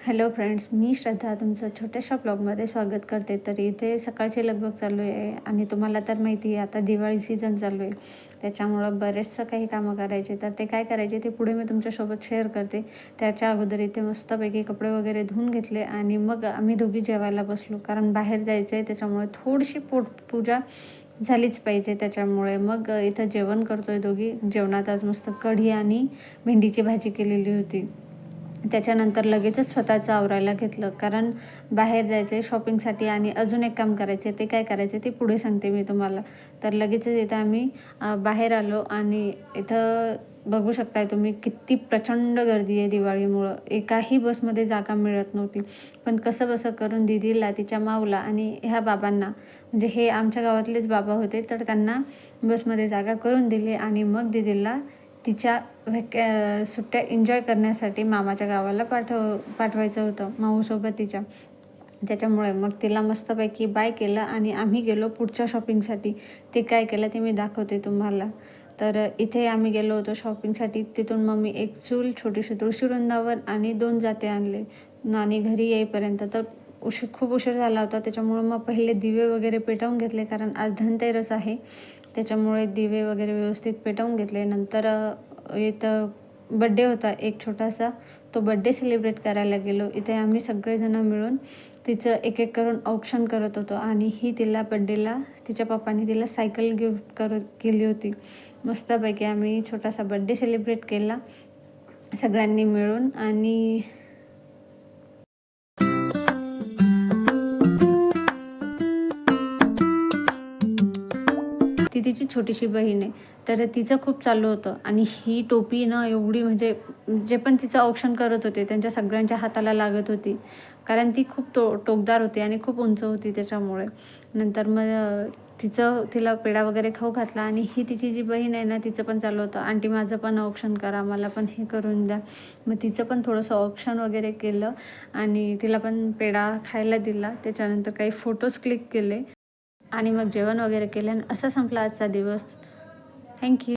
Hello friends, मी श्रद्धा तुमचं छोट्याशा ब्लॉगमध्ये स्वागत करते. तर इथे सकाळची लगबग चालू आहे आणि तुम्हाला तर माहिती आहे आता दिवाळी सीझन चालू आहे. त्याच्यामुळं बरेचसं काही कामं करायचे. तर ते काय करायचे ते पुढे मी तुमच्यासोबत शेअर करते. त्याच्या अगोदर इथे मस्तपैकी कपडे वगैरे धुवून घेतले आणि मग आम्ही दोघी जेवायला बसलो. कारण बाहेर जायचं आहे त्याच्यामुळे थोडीशी पोटपूजा झालीच पाहिजे. त्याच्यामुळे मग इथं जेवण करतो आहे दोघी. जेवणात आज मस्त कढी आणि भेंडीची भाजी केलेली होती. त्याच्यानंतर लगेचच स्वतःचं आवरायला घेतलं, कारण बाहेर जायचं आहे शॉपिंगसाठी आणि अजून एक काम करायचं आहे. ते काय करायचं ते पुढे सांगते मी तुम्हाला. तर लगेचच इथं आम्ही बाहेर आलो आणि इथं बघू शकताय तुम्ही किती प्रचंड गर्दी आहे दिवाळीमुळं. एकाही बसमध्ये जागा मिळत नव्हती. पण कसंबसं करून दीदीला, तिच्या माऊला आणि ह्या बाबांना, म्हणजे हे आमच्या गावातलेच बाबा होते, तर त्यांना बसमध्ये जागा करून दिली आणि मग दीदीला तिच्या सुट्ट्या एन्जॉय करण्यासाठी मामाच्या गावाला पाठवायचं होतं माऊसोबत तिच्या. त्याच्यामुळे मग तिला मस्तपैकी बाय केलं आणि आम्ही गेलो पुढच्या शॉपिंगसाठी. ते काय केलं ते मी दाखवते तुम्हाला. तर इथे आम्ही गेलो होतो शॉपिंगसाठी. तिथून मग मी एक चूल, छोटीशी तुळशी वृंदावन आणि 2 जाते आणले. आणि घरी येईपर्यंत तर खूप उशीर झाला होता. त्याच्यामुळं मग पहिले दिवे वगैरे पेटवून घेतले, कारण आज धनतेरस आहे. त्याच्यामुळे दिवे वगैरे व्यवस्थित पेटवून घेतले. नंतर इथं बड्डे होता एक छोटासा, तो बड्डे सेलिब्रेट करायला गेलो. इथे आम्ही सगळेजणं मिळून तिचं एक एक करून औक्षण करत होतो आणि ही तिला बड्डेला तिच्या पप्पांनी तिला सायकल गिफ्ट केली होती. मस्तपैकी आम्ही छोटासा बड्डे सेलिब्रेट केला सगळ्यांनी मिळून. आणि ती तिची छोटीशी बहीण आहे, तर तिचं खूप चालू होतं. आणि ही टोपी ना एवढी, म्हणजे जे पण तिचं औक्षण करत होते त्यांच्या सगळ्यांच्या हाताला लागत होती, कारण ती खूप टोकदार होती आणि खूप उंच होती त्याच्यामुळे. नंतर मग तिला पेढा वगैरे खाऊ घातला आणि ही तिची जी बहीण आहे ना, तिचं पण चालू होतं, आंटी माझं पण औक्षण करा, मला पण हे करून द्या. मग तिचं पण थोडंसं औक्षण वगैरे केलं आणि तिला पण पेढा खायला दिला. त्याच्यानंतर काही फोटोज क्लिक केले आणि मग जेवण वगैरे केलं आणि असा संपला आजचा दिवस. थँक्यू.